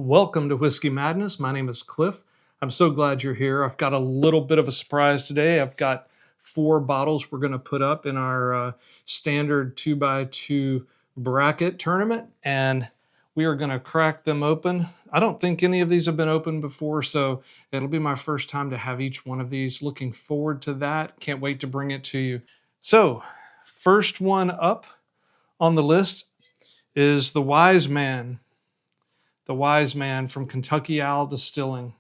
Welcome to Whiskey Madness. My name is Cliff. I'm so glad you're here. I've got a little bit of a surprise today. I've got 4 bottles we're going to put up in our standard 2x2 bracket tournament, and we are going to crack them open. I don't think any of these have been opened before, so it'll be my first time to have each one of these. Looking forward to that. Can't wait to bring it to you. So, first one up on the list is the Wise Man. The Wise Man from Kentucky Owl Distilling.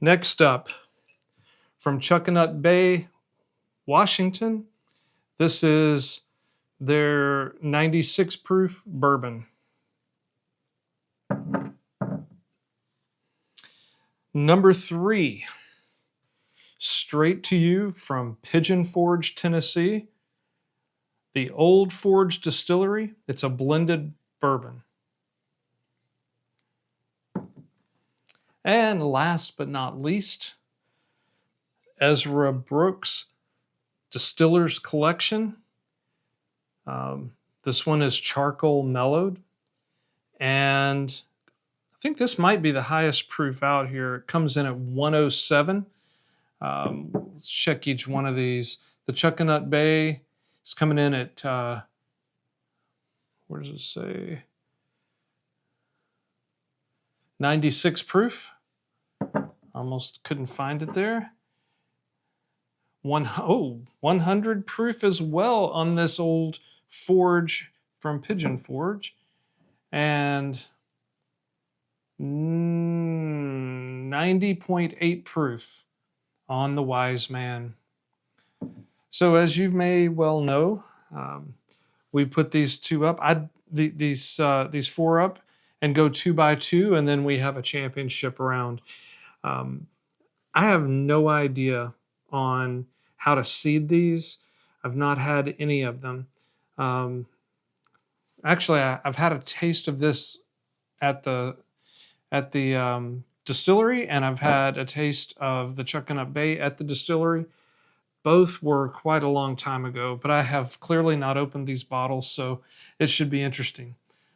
Next up, from Chuckanut Bay, Washington, this is their 96 proof bourbon. Number 3, straight to you from Pigeon Forge, Tennessee, the Old Forge Distillery. It's a blended bourbon. And last but not least, Ezra Brooks Distillers Collection. This one is charcoal mellowed. And I think this might be the highest proof out here. It comes in at 107. Let's check each one of these. The Chuckanut Bay is coming in at, where does it say? 96 proof. Almost couldn't find it there. 100 proof as well on this Old Forge from Pigeon Forge. And 90.8 proof on the Wise Man. So as you may well know, we put these 2 up. These 4 up and go 2x2, and then we have a championship round. I have no idea on how to seed these. I've not had any of them. Actually, I've had a taste of this at the distillery, and I've had a taste of the Chuckanut Bay at the distillery. Both were quite a long time ago, but I have clearly not opened these bottles, so it should be interesting.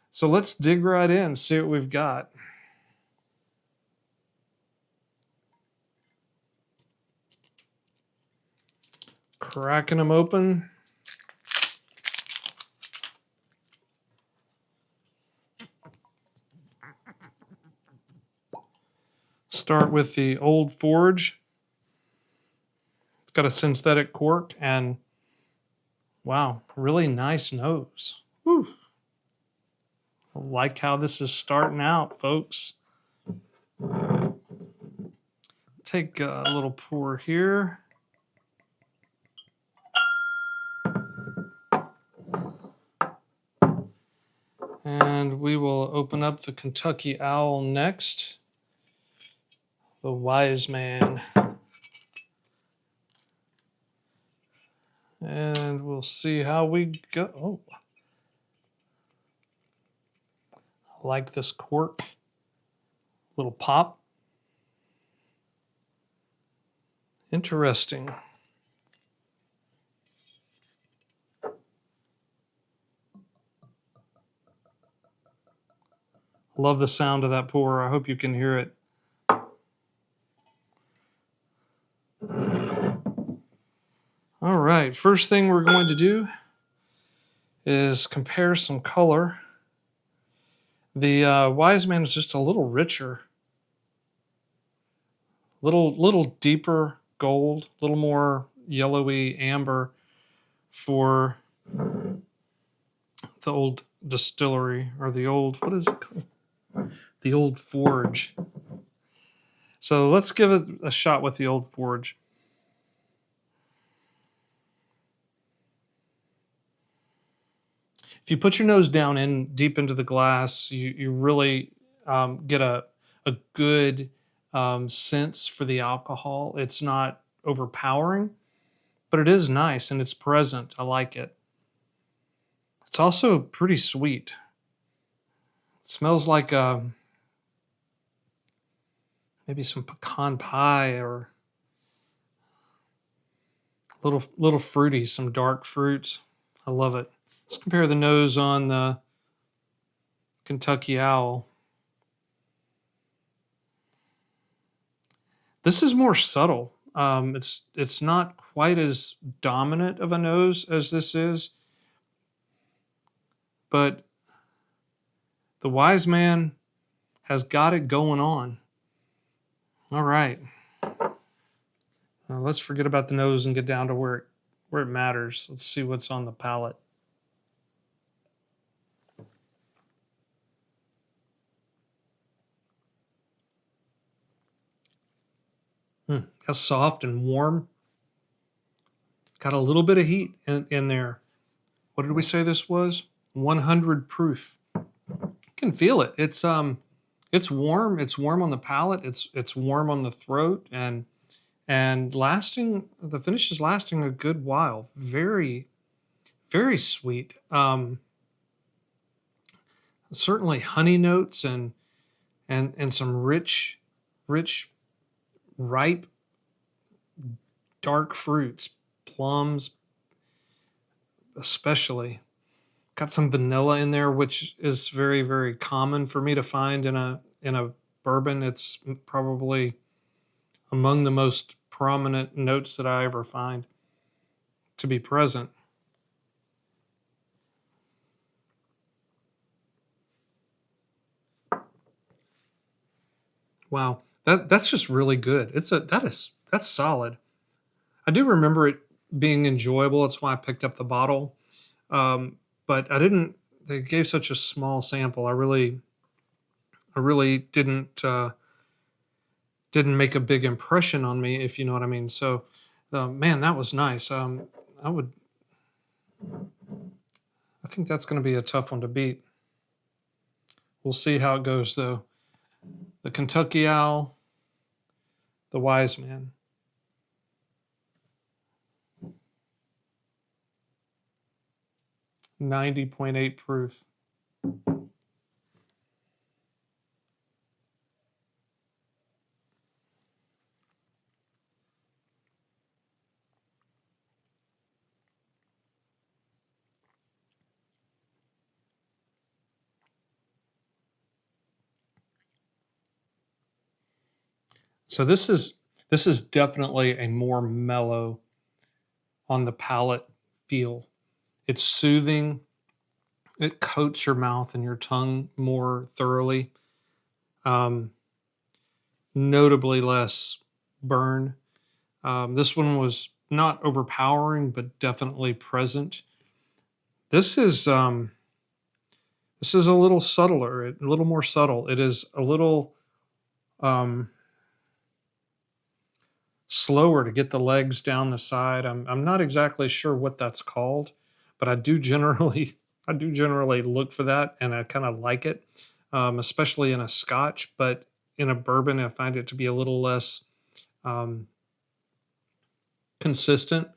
So let's dig right in, see what we've got. Cracking them open. Start with the Old Forge. It's got a synthetic cork and, wow, really nice nose. Whew. I like how this is starting out, folks. Take a little pour here. And we will open up the Kentucky Owl next. The Wise Man. And we'll see how we go. Oh. I like this cork. Little pop. Interesting. Love the sound of that pour. I hope you can hear it. All right, first thing we're going to do is compare some color. The Wise Man is just a little richer, little deeper gold, a little more yellowy amber for the Old Distillery, or the Old, what is it called? The Old Forge. So let's give it a shot with the Old Forge. If you put your nose down in deep into the glass, you really get a good sense for the alcohol. It's not overpowering, but it is nice and it's present. I like it. It's also pretty sweet. It smells like maybe some pecan pie, or little fruity, some dark fruits. I love it. Let's compare the nose on the Kentucky Owl. This is more subtle. It's not quite as dominant of a nose as this is, but the Wise Man has got it going on. All right. Now let's forget about the nose and get down to where it matters. Let's see what's on the palate. That's soft and warm. Got a little bit of heat in there. What did we say this was? 100 proof. You can feel it. It's warm. It's warm on the palate. It's warm on the throat, and lasting. The finish is lasting a good while. Very, very sweet. Certainly honey notes and some rich, ripe, dark fruits, plums, especially. Got some vanilla in there, which is very, very common for me to find in a bourbon. It's probably among the most prominent notes that I ever find to be present. Wow, that's just really good. That's solid. I do remember it being enjoyable. That's why I picked up the bottle. But I didn't. They gave such a small sample. I really didn't make a big impression on me, if you know what I mean. So, man, that was nice. I think that's going to be a tough one to beat. We'll see how it goes, though. The Kentucky Owl, the Wise Man. .8 proof. So this is definitely a more mellow on the palate feel. It's soothing. It coats your mouth and your tongue more thoroughly. Notably less burn. This one was not overpowering, but definitely present. This is a little subtler, a little more subtle. It is a little slower to get the legs down the side. I'm not exactly sure what that's called, but I do generally look for that, and I kind of like it, especially in a Scotch. But in a bourbon, I find it to be a little less consistent,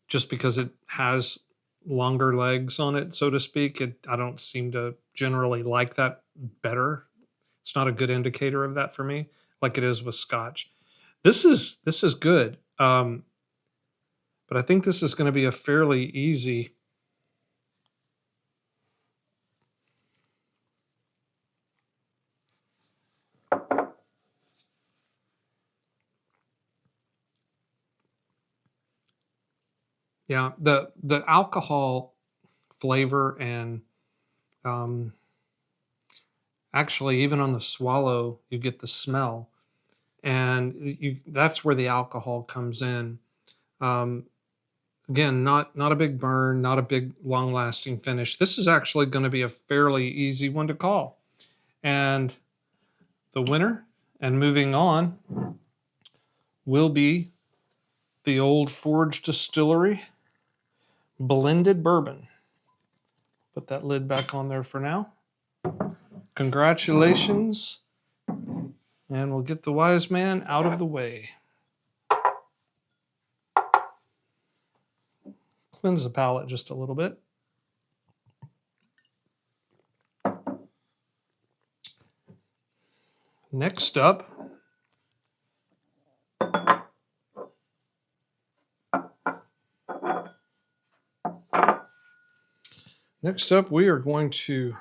just because it has longer legs on it, so to speak. I don't seem to generally like that better. It's not a good indicator of that for me, like it is with Scotch. This is good, but I think this is going to be a fairly easy. Yeah, the alcohol flavor and actually even on the swallow you get the smell, and that's where the alcohol comes in. Again, not a big burn, not a big long lasting finish. This is actually going to be a fairly easy one to call. And the winner, and moving on, will be the Old Forge Distillery blended bourbon. Put that lid back on there for now. Congratulations. And we'll get the Wise Man out of the way. Cleanse the palate just a little bit. Next up, we are going to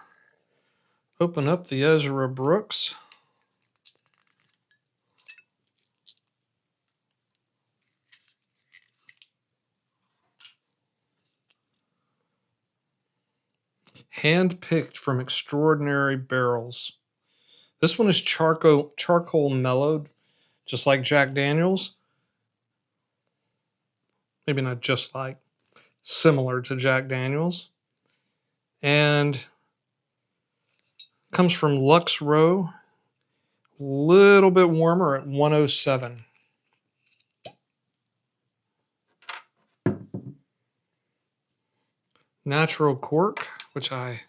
Open up the Ezra Brooks. Hand-picked from extraordinary barrels. This one is charcoal mellowed, just like Jack Daniels. Maybe not just like, similar to Jack Daniels. And comes from Lux Row. A little bit warmer at 107. Natural cork, which I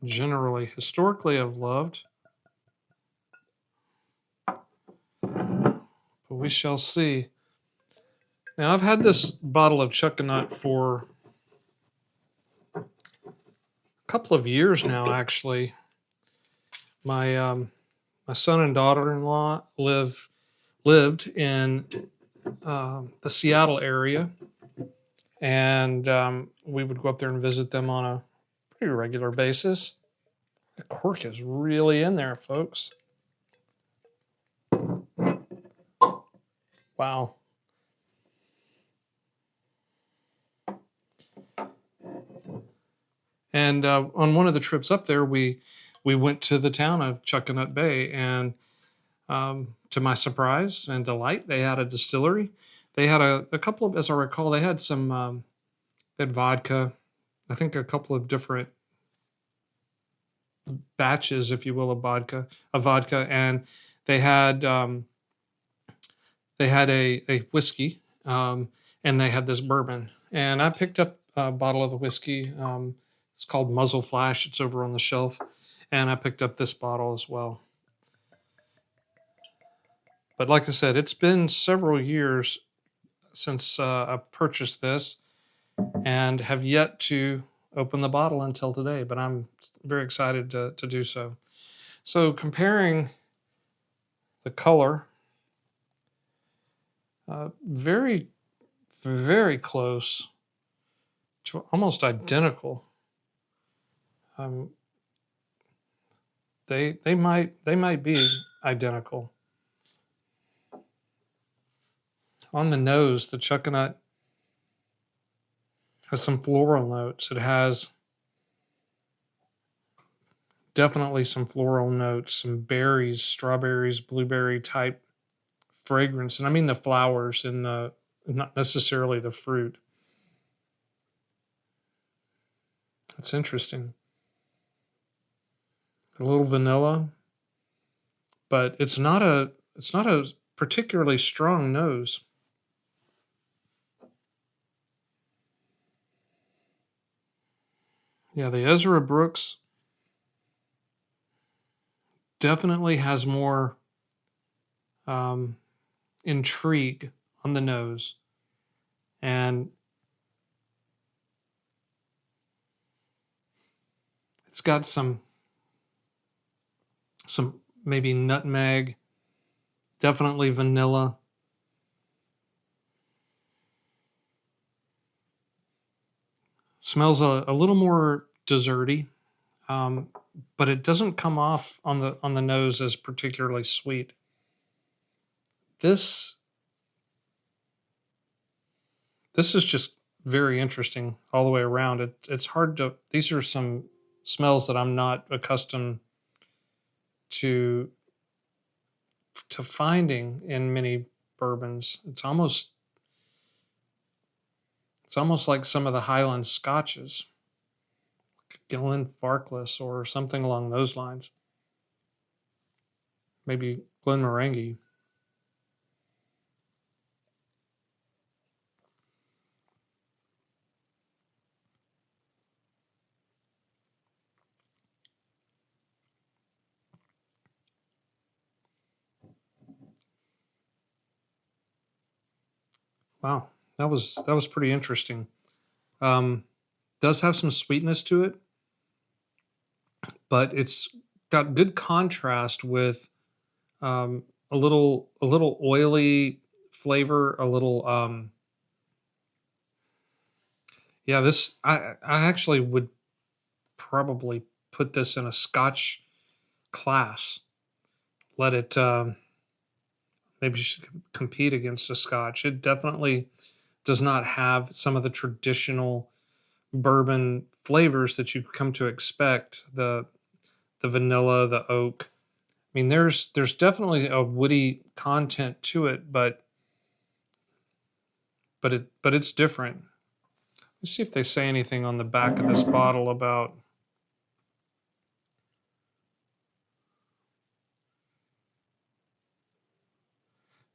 generally, historically have loved. But we shall see. Now, I've had this bottle of Chuckanut for a couple of years now, actually. My son and daughter-in-law lived in the Seattle area, and we would go up there and visit them on a pretty regular basis. The cork is really in there, folks. Wow. And on one of the trips up there, we went to the town of Chuckanut Bay, and to my surprise and delight, they had a distillery. They had a couple of, as I recall, they had some they had vodka. I think a couple of different batches, if you will, of vodka, and they had a whiskey, and they had this bourbon. And I picked up a bottle of the whiskey. It's called Muzzle Flash. It's over on the shelf, and I picked up this bottle as well. But like I said, it's been several years since I purchased this, and have yet to open the bottle until today, but I'm very excited to do so. So comparing the color, very, very close to almost identical. They might be identical. On the nose, the Chuckanut has some floral notes. It has definitely some floral notes, some berries, strawberries, blueberry type fragrance. And I mean the flowers in the, not necessarily the fruit. That's interesting. A little vanilla, but it's not a particularly strong nose. Yeah, the Ezra Brooks definitely has more intrigue on the nose, and it's got some maybe nutmeg, definitely vanilla. Smells a little more desserty, but it doesn't come off on the nose as particularly sweet. This is just very interesting all the way around. It's hard to. These are some smells that I'm not accustomed to finding in many bourbons. It's almost like some of the Highland Scotches, Glenfarclas or something along those lines. Maybe Glenmorangie. Wow, that was pretty interesting. Does have some sweetness to it, but it's got good contrast with a little oily flavor, a little yeah. This I actually would probably put this in a Scotch class. Let it maybe you should compete against a Scotch. It definitely does not have some of the traditional bourbon flavors that you come to expect. The vanilla, the oak. I mean, there's definitely a woody content to it, but it's different. Let's see if they say anything on the back of this bottle about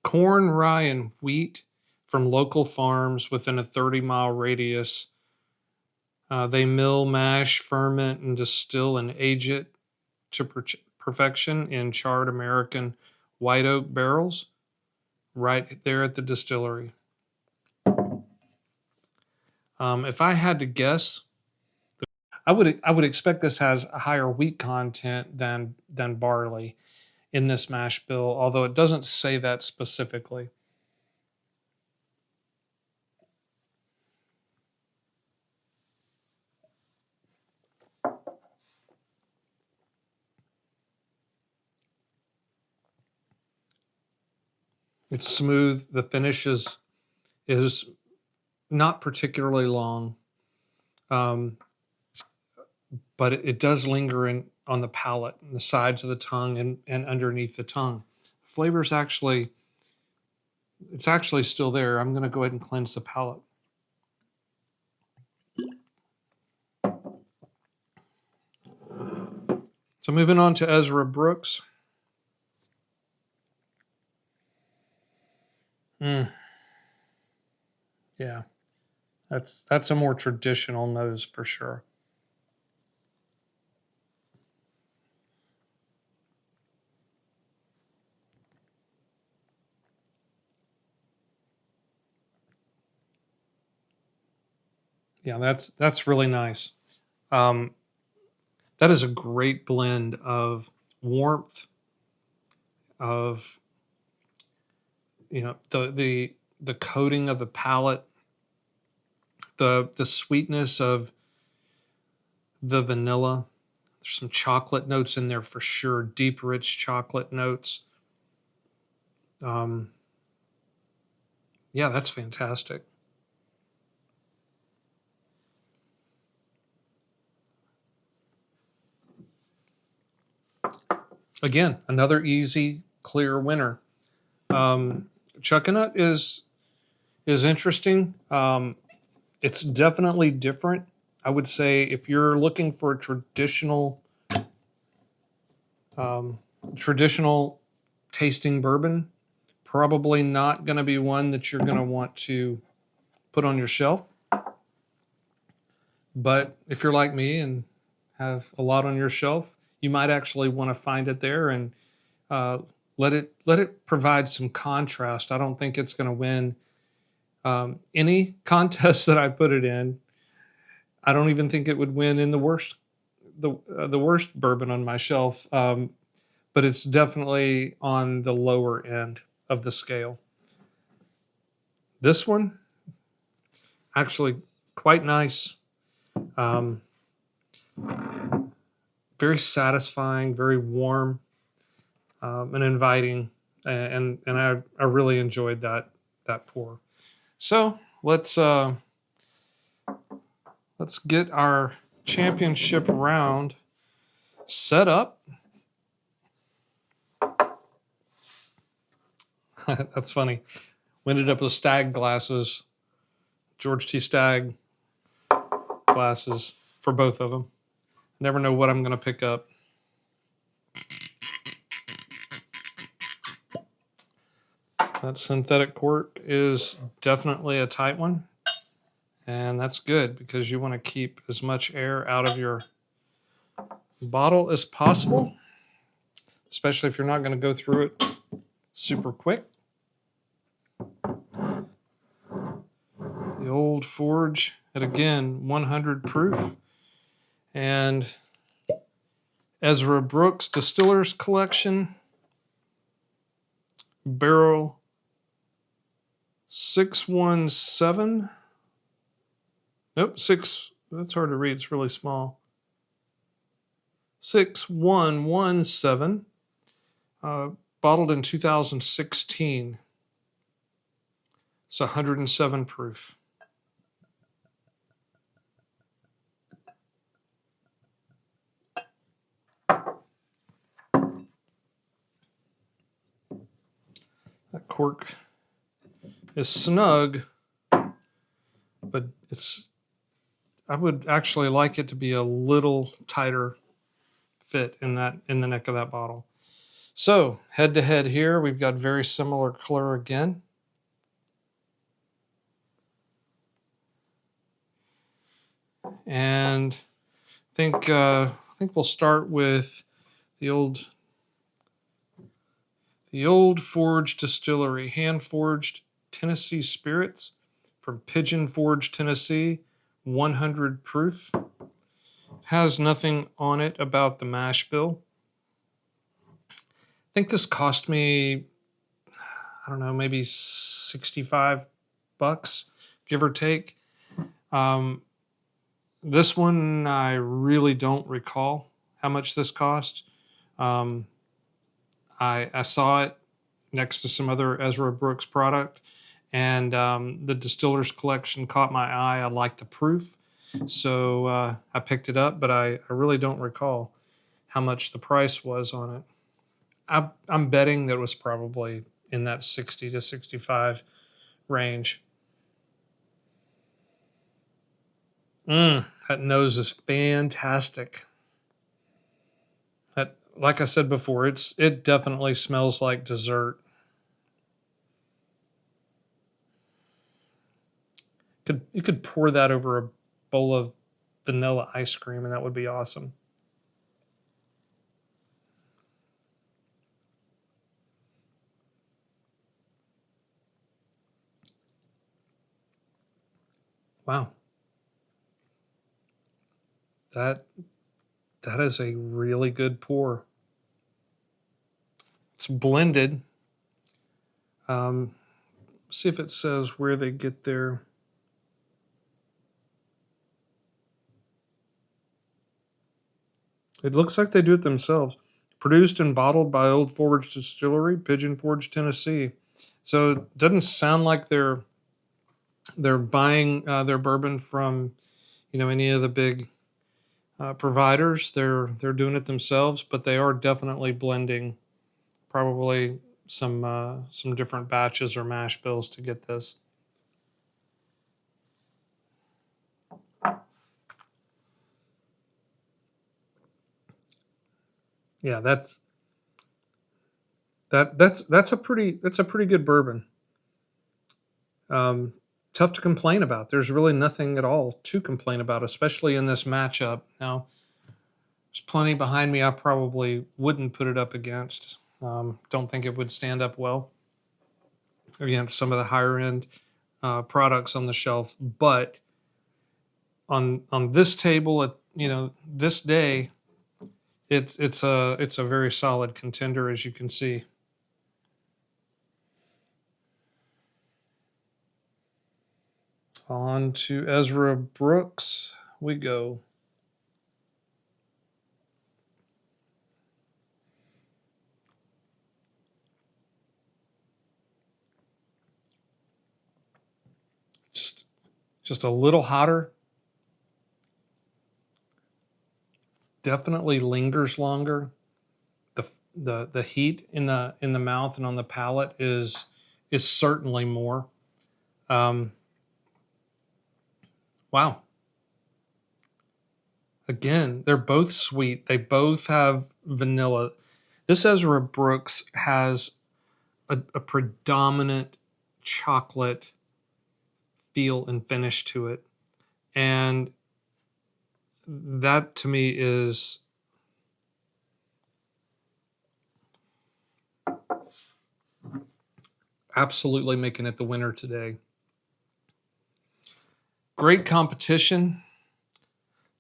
corn, rye, and wheat from local farms within a 30-mile radius. They mill, mash, ferment, and distill and age it to perfection in charred American white oak barrels right there at the distillery. If I had to guess, I would expect this has a higher wheat content than barley in this mash bill, although it doesn't say that specifically. It's smooth. The finish is not particularly long, but it does linger on the palate, and the sides of the tongue, and underneath the tongue. Flavor's actually still there. I'm going to go ahead and cleanse the palate. So moving on to Ezra Brooks. Yeah, that's a more traditional nose for sure. Yeah, that's really nice. That is a great blend of warmth, of the coating of the palate, the sweetness of the vanilla. There's some chocolate notes in there for sure, deep, rich chocolate notes. Yeah, that's fantastic. Again, another easy, clear winner. Chuckanut is interesting. It's definitely different. I would say if you're looking for a traditional tasting bourbon, probably not going to be one that you're going to want to put on your shelf. But if you're like me and have a lot on your shelf, you might actually want to find it there and let it provide some contrast. I don't think it's going to win any contest that I put it in. I don't even think it would win in the worst bourbon on my shelf, but it's definitely on the lower end of the scale. This one, actually quite nice. Very satisfying, very warm, and inviting, and I really enjoyed that pour. So let's get our championship round set up. That's funny. We ended up with Stagg glasses, George T. Stagg glasses for both of them. Never know what I'm going to pick up. That synthetic cork is definitely a tight one. And that's good because you want to keep as much air out of your bottle as possible, especially if you're not going to go through it super quick. The Old Forge at, again, 100 proof. And Ezra Brooks Distillers Collection, barrel 617. Nope, 6. That's hard to read. It's really small. 6117, bottled in 2016. It's 107 proof. That cork is snug, but I would actually like it to be a little tighter fit in the neck of that bottle. So head to head here, we've got very similar color again. And I think we'll start with the old Forge Distillery, hand forged Tennessee spirits from Pigeon Forge, Tennessee, 100 proof. Has nothing on it about the mash bill. I think this cost me, I don't know, maybe 65 bucks, give or take. This one, I really don't recall how much this cost. I saw it next to some other Ezra Brooks product, and the Distiller's Collection caught my eye. I liked the proof, so I picked it up, but I really don't recall how much the price was on it. I'm betting that it was probably in that 60 to 65 range. That nose is fantastic. Like I said before, it definitely smells like dessert. You could pour that over a bowl of vanilla ice cream, and that would be awesome. Wow. That is a really good pour. It's blended. See if it says where they get their. It looks like they do it themselves. Produced and bottled by Old Forge Distillery, Pigeon Forge, Tennessee. So it doesn't sound like they're buying their bourbon from any of the big providers. They're doing it themselves, but they are definitely blending probably some different batches or mash bills to get this. Yeah, that's a pretty good bourbon. Tough to complain about. There's really nothing at all to complain about, especially in this matchup. Now, there's plenty behind me I probably wouldn't put it up against. Don't think it would stand up well against some of the higher end products on the shelf. But on this table at this day, it's a very solid contender, as you can see. On to Ezra Brooks we go. Just a little hotter. Definitely lingers longer. The heat in the mouth and on the palate is certainly more. Wow. Again, they're both sweet. They both have vanilla. This Ezra Brooks has a predominant chocolate feel and finish to it. And that to me is absolutely making it the winner today. Great competition.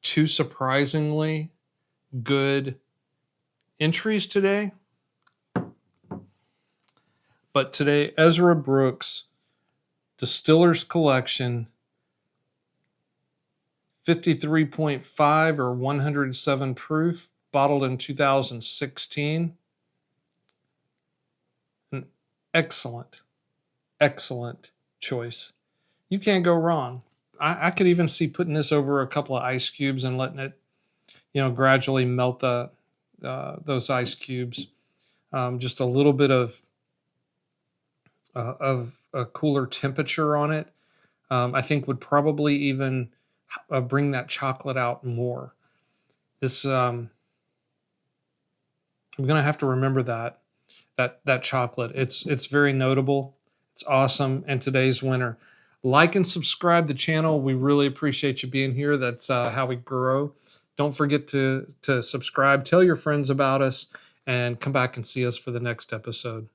Two surprisingly good entries today. But today, Ezra Brooks, Distiller's Collection, 53.5 or 107 proof, bottled in 2016. An excellent, excellent choice. You can't go wrong. I could even see putting this over a couple of ice cubes and letting it, gradually melt those ice cubes. Just a little bit of a cooler temperature on it, I think would probably even bring that chocolate out more. This I'm gonna have to remember that chocolate. It's very notable. It's awesome. And today's winner. Like and subscribe to the channel. We really appreciate you being here. That's how we grow. Don't forget to subscribe. Tell your friends about us, and come back and see us for the next episode.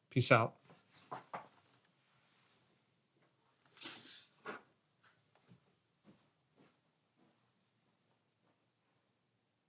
Peace out.